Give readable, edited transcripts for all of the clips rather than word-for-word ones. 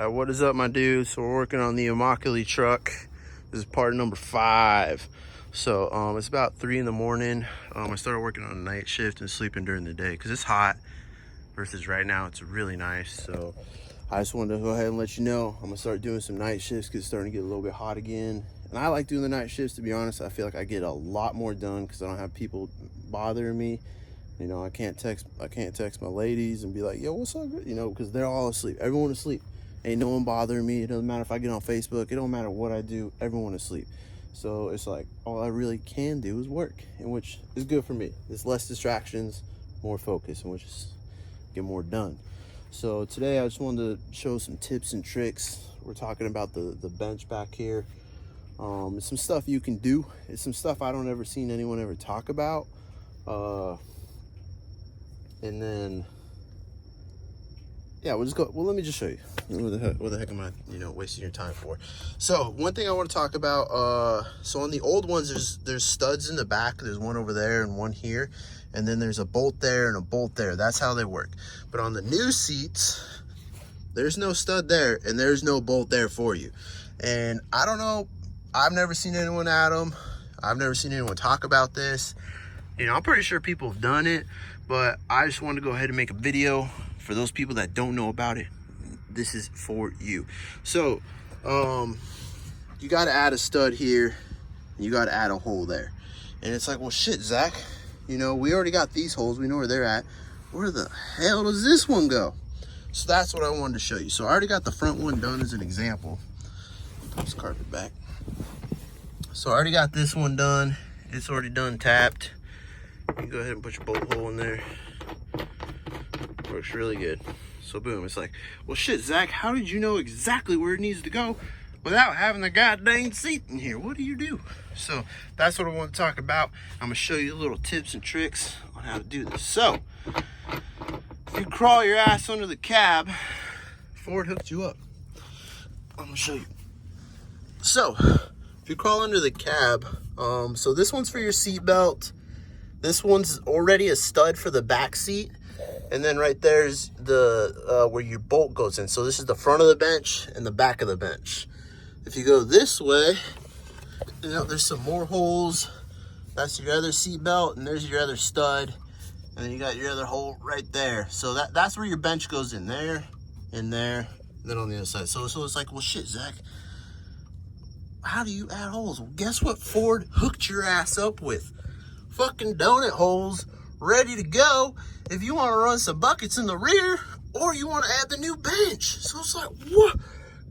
What is up, my dudes? So we're working on the Imokalee truck. This is part number 5. So it's about 3 in the morning. I started working on a night shift and sleeping during the day because it's hot versus right now it's really nice. So I just wanted to go ahead and let you know I'm gonna start doing some night shifts because it's starting to get a little bit hot again. And I like doing the night shifts, to be honest. I feel like I get a lot more done because I don't have people bothering me. You know, I can't text my ladies and be like, yo, what's up? You know, because they're all asleep. Everyone asleep. Ain't no one bothering me. It doesn't matter if I get on Facebook. It don't matter what I do. Everyone is asleep. So it's like all I really can do is work, and which is good for me. There's less distractions, more focus, and which is get more done. So today I just wanted to show some tips and tricks. We're talking about the bench back here. It's some stuff you can do. It's some stuff I don't ever seen anyone ever talk about. And then yeah, we'll just go. Well, let me just show you. What the heck am I, wasting your time for? So one thing I want to talk about. So on the old ones, there's studs in the back. There's one over there and one here, and then there's a bolt there and a bolt there. That's how they work. But on the new seats, there's no stud there and there's no bolt there for you. And I don't know. I've never seen anyone add them. I've never seen anyone talk about this. I'm pretty sure people have done it, but I just wanted to go ahead and make a video. For those people that don't know about it, this is for you. So you got to add a stud here, and you got to add a hole there. And it's like, well, shit, Zach, we already got these holes. We know where they're at. Where the hell does this one go? So that's what I wanted to show you. So I already got the front one done as an example. Put this carpet back. So I already got this one done. It's already done tapped. You can go ahead and put your bolt hole in there. Works really good. So boom, it's like, well, shit, Zach, how did you know exactly where it needs to go without having the goddamn seat in here? What do you do? So that's what I want to talk about. I'm gonna show you little tips and tricks on how to do this. So if you crawl your ass under the cab before it hooks you up, I'm gonna show you. So if you crawl under the cab, so this one's for your seat belt. This one's already a stud for the back seat. And then right there's the where your bolt goes in. So this is the front of the bench and the back of the bench. If you go this way, there's some more holes. That's your other seat belt, and there's your other stud. And then you got your other hole right there. So that's where your bench goes in there, and there, and then on the other side. So it's like, well, shit, Zach, how do you add holes? Well, guess what Ford hooked your ass up with? Fucking donut holes ready to go if you want to run some buckets in the rear or you want to add the new bench. So it's like, what?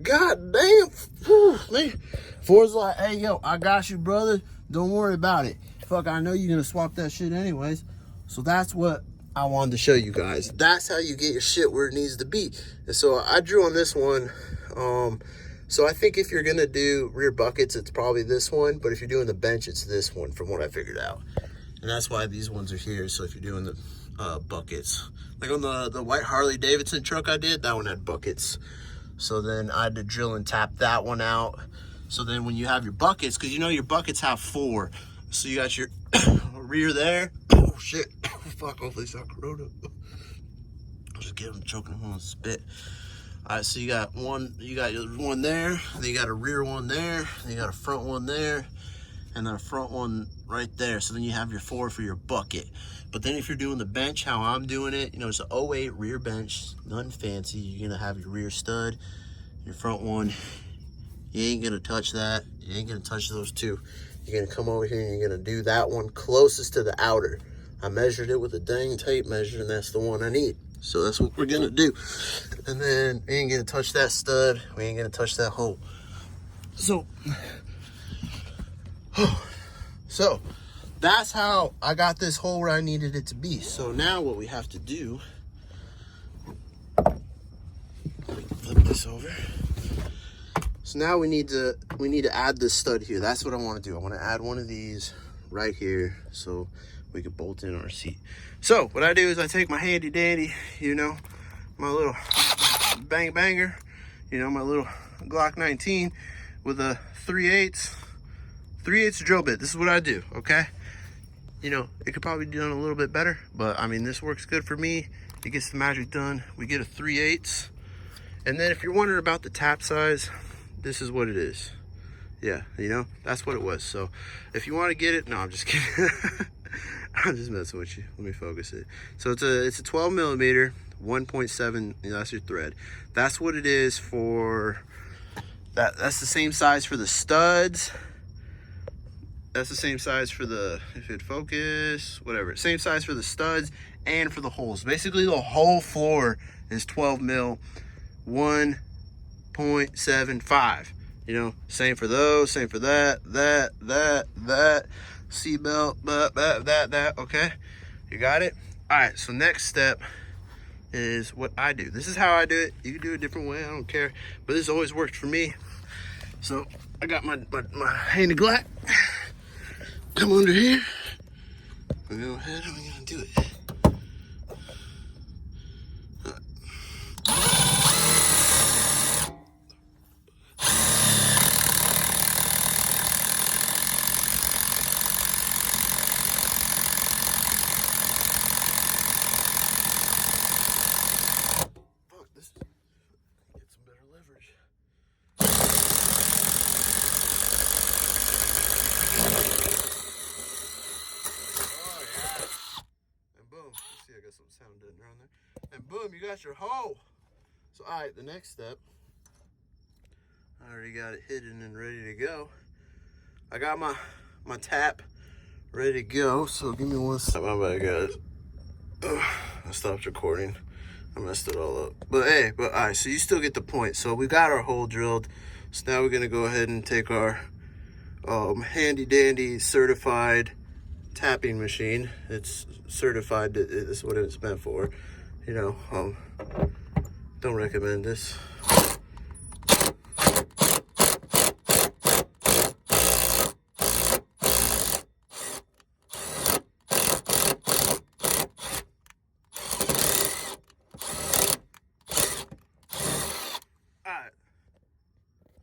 God damn. Whew, man. Ford's like, hey, yo, I got you, brother. Don't worry about it. Fuck, I know you're going to swap that shit anyways. So that's what I wanted to show you guys. That's how you get your shit where it needs to be. And so I drew on this one. So I think if you're going to do rear buckets, it's probably this one. But if you're doing the bench, it's this one from what I figured out. And that's why these ones are here. So if you're doing the buckets, like on the white Harley Davidson truck I did, that one had buckets. So then I had to drill and tap that one out. So then when you have your buckets, because your buckets have 4. So you got your rear there. Oh shit. Fuck, hopefully it's not corroded. I'll just get them choking them on spit. All right, so you got one there, then you got a rear one there, then you got a front one there, and then a front one right there. So then you have your 4 for your bucket. But then if you're doing the bench, how I'm doing it, it's an 08 rear bench, nothing fancy. You're gonna have your rear stud, your front one. You ain't gonna touch that. You ain't gonna touch those 2. You're gonna come over here and you're gonna do that one closest to the outer. I measured it with a dang tape measure, and that's the one I need. So that's what we're gonna do. And then we ain't gonna touch that stud. We ain't gonna touch that hole. So that's how I got this hole where I needed it to be. So now what we have to do, flip this over. So now we need to add this stud here. That's what I want to do. I want to add one of these right here so we can bolt in our seat. So what I do is I take my handy dandy, my little bang banger, my little Glock 19 with a 3/8 drill bit. This is what I do, okay? It could probably be done a little bit better, but I mean, this works good for me. It gets the magic done. We get a 3/8, And then if you're wondering about the tap size, this is what it is. Yeah, you know, that's what it was. So if you want to get it, no, I'm just kidding. I'm just messing with you. Let me focus it. So it's a 12 millimeter, 1.7, you know, that's your thread. That's what it is for that. That's the same size for the studs. That's the same size for the, if it focus, whatever. Same size for the studs and for the holes. Basically the whole floor is 12 mil, 1.75. You know, same for those, same for that, seatbelt, that, okay? You got it? All right, so next step is what I do. This is how I do it. You can do it a different way, I don't care. But this always worked for me. So I got my handy glass. Come under here. We go ahead and we're gonna do it. I got some sound in around there. And boom, you got your hole. So, all right, the next step, I already got it hidden and ready to go. I got my tap ready to go. So give me one second. My bad, guys. I stopped recording. I messed it all up. But hey, all right, so you still get the point. So we got our hole drilled. So now we're gonna go ahead and take our handy dandy certified tapping machine. It's certified. It's what it's meant for. You know, don't recommend this. Alright,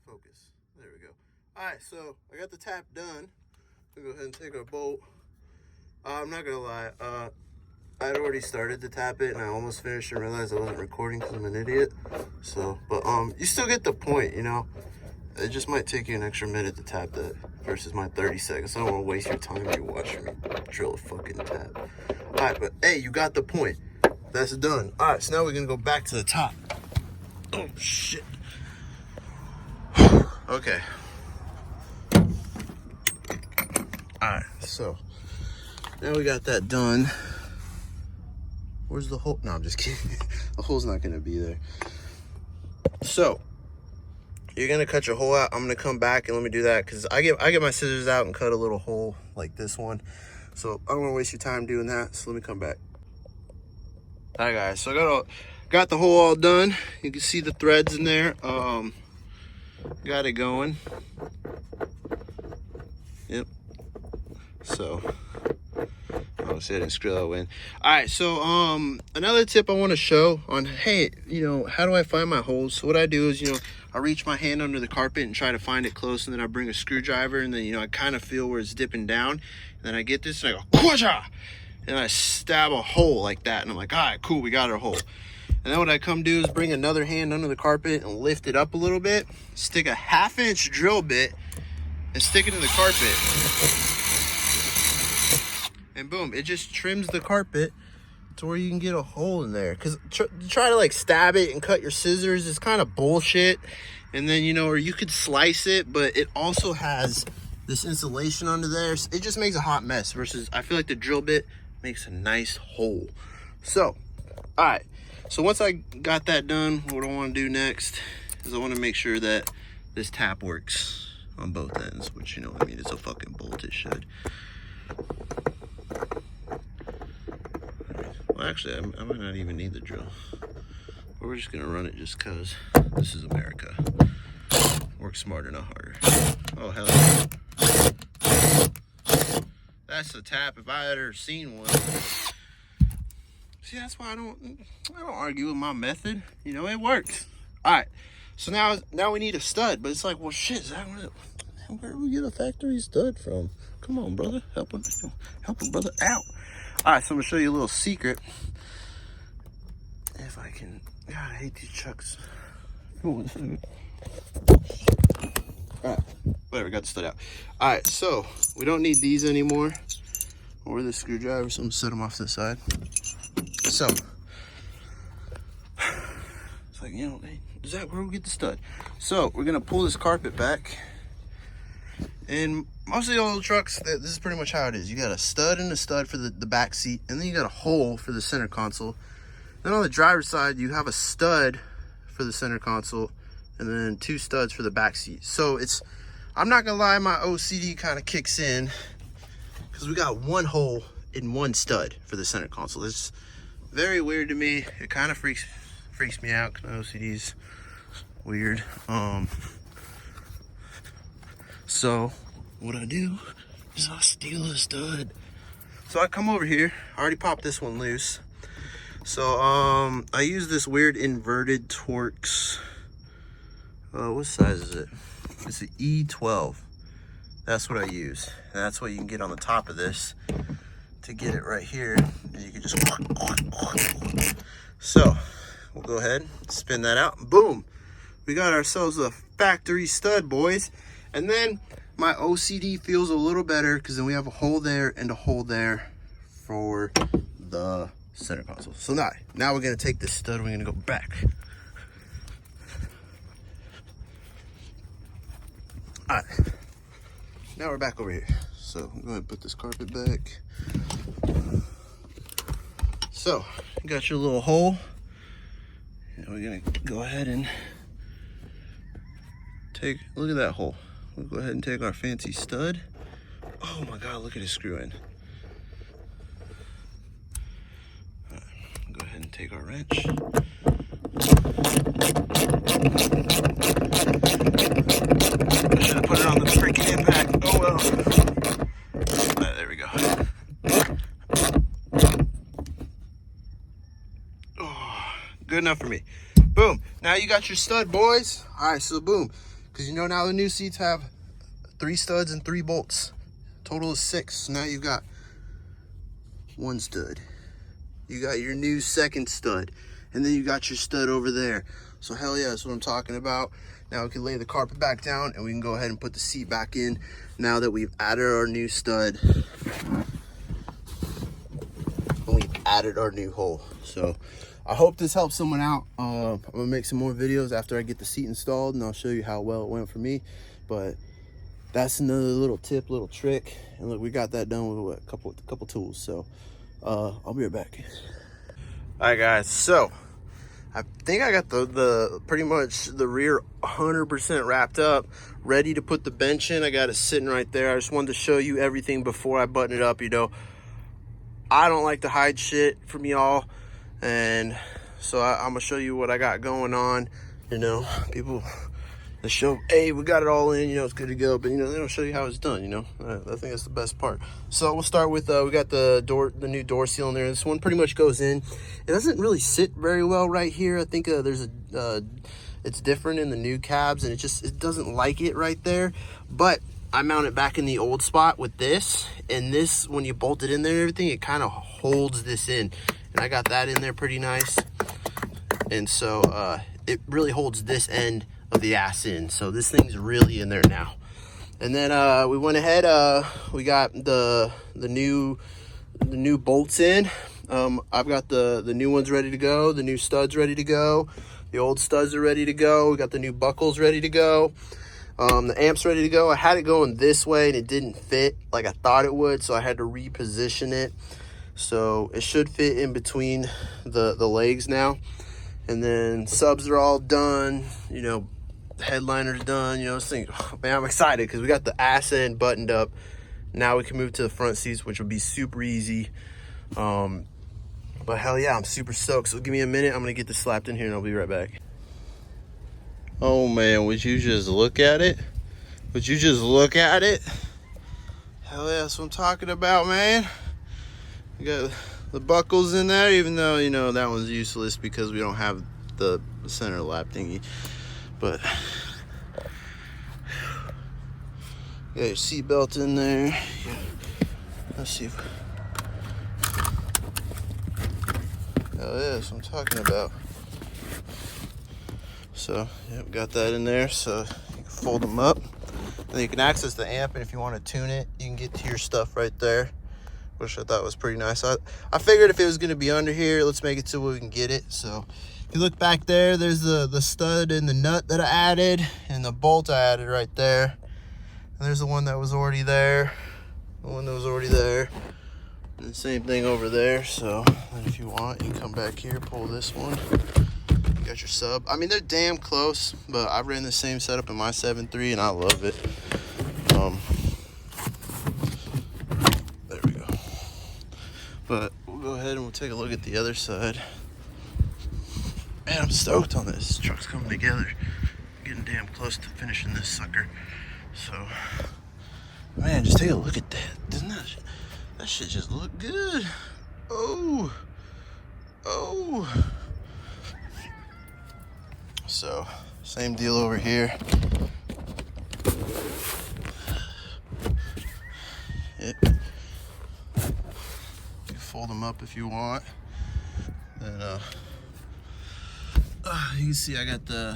focus. There we go. Alright, so I got the tap done. We'll go ahead and take our bolt. I'm not gonna lie, I'd already started to tap it and I almost finished and realized I wasn't recording because I'm an idiot. So, but you still get the point, you know. It just might take you an extra minute to tap that versus my 30 seconds. I don't want to waste your time if you're watching me drill a fucking tap. Alright, but hey, you got the point. That's done. Alright, so now we're gonna go back to the top. Oh shit. Okay. Alright, so now we got that done. Where's the hole? No, I'm just kidding. The hole's not gonna be there. So you're gonna cut your hole out. I'm gonna come back and let me do that because I get my scissors out and cut a little hole like this one. So I don't want to waste your time doing that. So let me come back. All right, guys. So I got the hole all done. You can see the threads in there. Got it going. Yep. So. Oh, so I didn't screw that in. All right, so another tip I want to show on, hey, you know, how do I find my holes? So what I do is, you know, I reach my hand under the carpet and try to find it close, and then I bring a screwdriver, and then, you know, I kind of feel where it's dipping down, and then I get this, and I go, Quaja! And I stab a hole like that, and I'm like, all right, cool, we got our hole. And then what I come do is bring another hand under the carpet and lift it up a little bit, stick a 1/2-inch drill bit, and stick it in the carpet. And boom, it just trims the carpet to where you can get a hole in there. Because try to like stab it and cut your scissors is kind of bullshit. And then, you know, or you could slice it, but it also has this insulation under there. So it just makes a hot mess versus I feel like the drill bit makes a nice hole. So, all right. So once I got that done, what I want to do next is I want to make sure that this tap works on both ends, which, you know, I mean, it's a fucking bolt, it should. Well, actually, I might not even need the drill. But we're just gonna run it just cause this is America. Work smarter, not harder. Oh, hell yeah. That's a tap if I had ever seen one. See, that's why I don't argue with my method. You know, it works. All right, so now we need a stud, but it's like, well, shit, Zach, where do we get a factory stud from? Come on, brother, help a brother out. All right, so I'm gonna show you a little secret. If I can, God, I hate these chucks. All right, whatever, got the stud out. All right, so we don't need these anymore, or the screwdriver, so I'm gonna set them off to the side. So it's like, you know, hey, is that where we get the stud? So we're gonna pull this carpet back, and most of the old trucks, this is pretty much how it is. You got a stud and a stud for the back seat, and then you got a hole for the center console. Then on the driver's side, you have a stud for the center console, and then 2 studs for the back seat. So it's, I'm not gonna lie, my OCD kind of kicks in, because we got 1 hole in 1 stud for the center console. It's very weird to me. It kind of freaks me out, because my OCD's weird. So what I do is I steal a stud. So I come over here, I already popped this one loose. So I use this weird inverted Torx. What size is it? It's an E12. That's what I use. And that's what you can get on the top of this to get it right here. And you can just, so we'll go ahead, spin that out. Boom, we got ourselves a factory stud, boys. And then my OCD feels a little better, because then we have a hole there and a hole there for the center console. So now we're gonna take this stud, we're gonna go back. All right, now we're back over here. So I'm going to put this carpet back. So you got your little hole, and we're gonna go ahead and take, look at that hole. We'll go ahead and take our fancy stud. Oh my God, look at his screw in. All right, go ahead and take our wrench. I should have put it on the freaking impact. Oh well. All right, there we go. Oh, good enough for me. Boom. Now you got your stud, boys. All right, so boom. Because you know now the new seats have 3 studs and 3 bolts. Total is 6. So now you've got 1 stud. You got your new second stud. And then you got your stud over there. So hell yeah, that's what I'm talking about. Now we can lay the carpet back down, and we can go ahead and put the seat back in now that we've added our new stud. And we've added our new hole. So I hope this helps someone out. I'm gonna make some more videos after I get the seat installed, and I'll show you how well it went for me. But that's another little tip, little trick. And look, we got that done with what, a couple tools. So I'll be right back. All right, guys. So I think I got the pretty much the rear 100% wrapped up, ready to put the bench in. I got it sitting right there. I just wanted to show you everything before I button it up. You know, I don't like to hide shit from y'all, and so I'm gonna show you what I got going on. You know, people, they show, hey, we got it all in, you know, it's good to go, but you know, they don't show you how it's done. You know, I think that's the best part. So we'll start with we got the new door seal in there. This one pretty much goes in. It doesn't really sit very well right here. I think there's a it's different in the new cabs, and it doesn't like it right there. But I mount it back in the old spot with this, and this, when you bolt it in there and everything, it kind of holds this in, and I got that in there pretty nice. And so it really holds this end of the ass in, so this thing's really in there now. And then we went ahead, we got the new bolts in. I've got the new ones ready to go, the new studs ready to go, the old studs are ready to go, we got the new buckles ready to go, the amps ready to go. I had it going this way and it didn't fit like I thought it would, so I had to reposition it, so it should fit in between the legs now. And then subs are all done, you know, the headliner's done, you know, this thing, oh, man, I'm excited because we got the ass end buttoned up. Now we can move to the front seats, which will be super easy. But hell yeah, I'm super stoked. So give me a minute, I'm gonna get this slapped in here and I'll be right back. Oh man, would you just look at it? Would you just look at it? Hell yeah, that's what I'm talking about, man. We got the buckles in there, even though, you know, that one's useless because we don't have the center lap thingy. But you got your seat belt in there. Yeah. Let's see if, oh yeah, that's what I'm talking about. So yep, got that in there, so you can fold them up. And you can access the amp, and if you want to tune it, you can get to your stuff right there, which I thought was pretty nice. I figured if it was going to be under here, let's make it so we can get it. So if you look back there, there's the stud and the nut that I added, and the bolt I added right there. And there's the one that was already there, the one that was already there, and the same thing over there. So if you want, you can come back here, pull this one. You got your sub. I mean, they're damn close, but I've ran the same setup in my 7.3 and I love it. There we go. But we'll go ahead and we'll take a look at the other side. Man, I'm stoked on this. This truck's coming together. Getting damn close to finishing this sucker. So, man, just take a look at that. Doesn't that shit just look good? Oh. So, same deal over here. Yep. You can fold them up if you want. Then, you can see I got the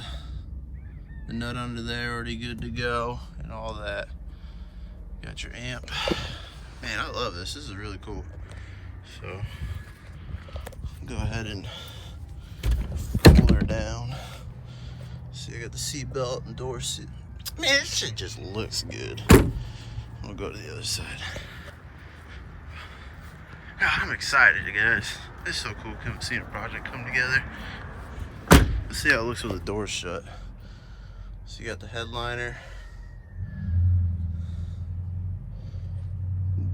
nut under there already good to go and all that. Got your amp. Man, I love this. This is really cool. So, go ahead and fold her down. See, I got the seat belt and door seat. Man, this shit just looks good. We'll go to the other side. God, I'm excited, guys. It's so cool seeing a project come together. Let's see how it looks with the doors shut. So you got the headliner.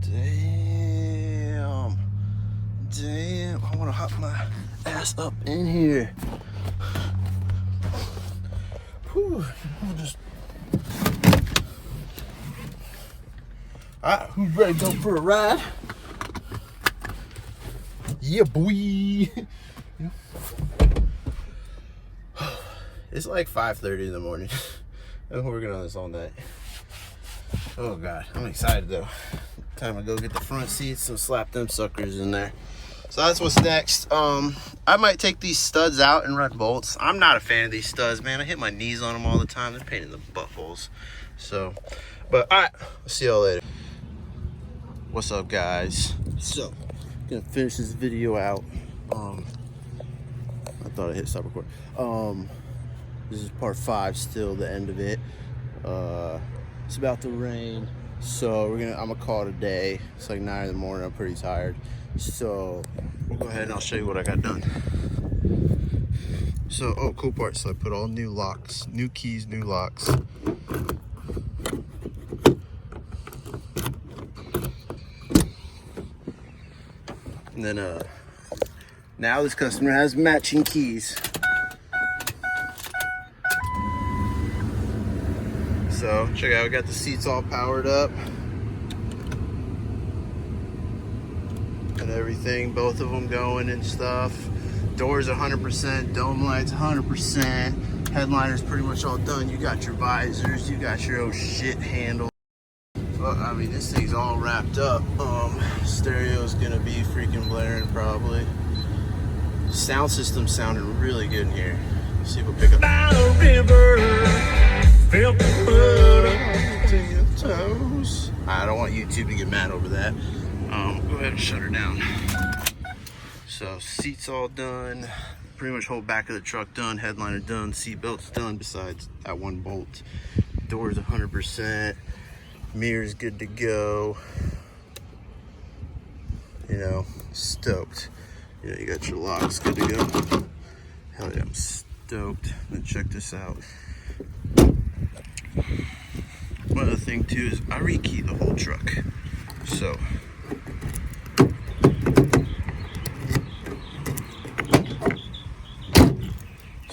Damn. I want to hop my ass up in here. Whew. Alright, who's ready to go for a ride? Yeah, boy. It's like 5:30 in the morning. I've been working on this all night. Oh God, I'm excited though. Time to go get the front seats and slap them suckers in there. So that's what's next. I might take these studs out and run bolts. I'm not a fan of these studs, man. I hit my knees on them all the time. They're a pain in the buttholes. So, but all right, I'll see y'all later. What's up, guys? So, gonna finish this video out. I thought I hit stop record. This is part 5, still the end of it. It's about to rain, so I'm gonna call it a day. It's like 9 in the morning. I'm pretty tired, so we'll go ahead and I'll show you what I got done. So, oh, cool part. So I put all new locks, new keys, new locks. And then now this customer has matching keys. So check out, we got the seats all powered up and everything, both of them going and stuff. Doors 100%, dome lights 100%, headliner's pretty much all done. You got your visors, you got your old shit handle. Well, I mean, this thing's all wrapped up. Stereo's gonna be freaking blaring probably. Sound system sounded really good in here. Let's see if we'll pick up. By the river, felt the blood to your toes. I don't want YouTube to get mad over that. Go ahead and shut her down. So seats all done. Pretty much whole back of the truck done. Headliner done. Seat belts done. Besides that one bolt. Doors 100%. Mirrors good to go. You know, stoked. You know, you got your locks good to go. Hell yeah, I'm stoked. Then check this out. One other thing too is I rekey the whole truck. So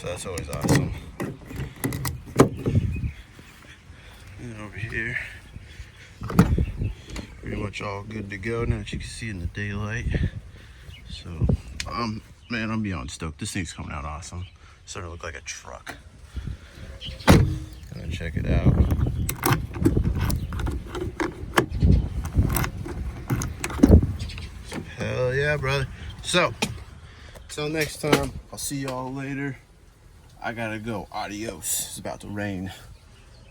that's always awesome. And over here, pretty much all good to go now that you can see in the daylight. So, man, I'm beyond stoked. This thing's coming out awesome. It's starting to look like a truck. Gonna check it out. Hell yeah, brother. So, till next time, I'll see y'all later. I gotta go. Adios. It's about to rain.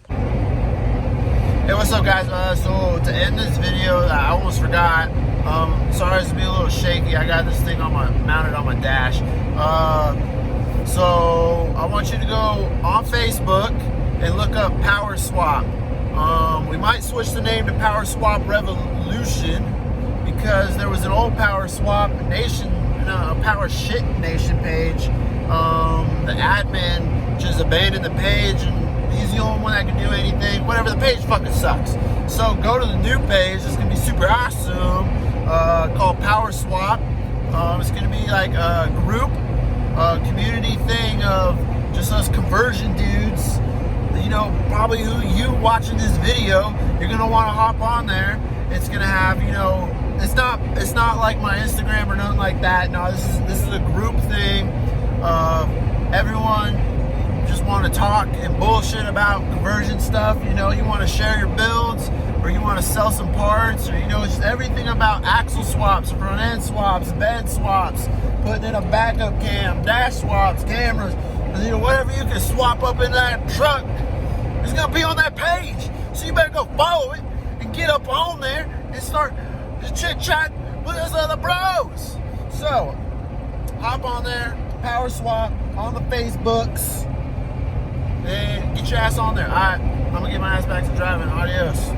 Hey, what's up, guys? So to end this video, I almost forgot. Sorry to be a little shaky. I got this thing mounted on my dash. So I want you to go on Facebook and look up Power Swap. We might switch the name to Power Swap Revolution because there was an old Power Swap Nation, Power Shit Nation page. The admin just abandoned the page, and he's the only one that can do anything. Whatever, the page fucking sucks. So go to the new page. It's gonna be super awesome. Called Power Swap. It's gonna be like a group, community thing of just us conversion dudes. Probably who you watching this video, you're gonna want to hop on there. It's gonna have, it's not like my Instagram or nothing like that. No, this is a group thing. Everyone just want to talk and bullshit about conversion stuff. You want to share your builds, or you want to sell some parts, or just everything about axle swaps, front end swaps, bed swaps, putting in a backup cam, dash swaps, cameras, whatever you can swap up in that truck. It's gonna be on that page, so you better go follow it and get up on there and start chit chat with us other bros. So hop on there, Power Swap on the Facebooks, and get your ass on there. All right, I'm gonna get my ass back to driving. Adios.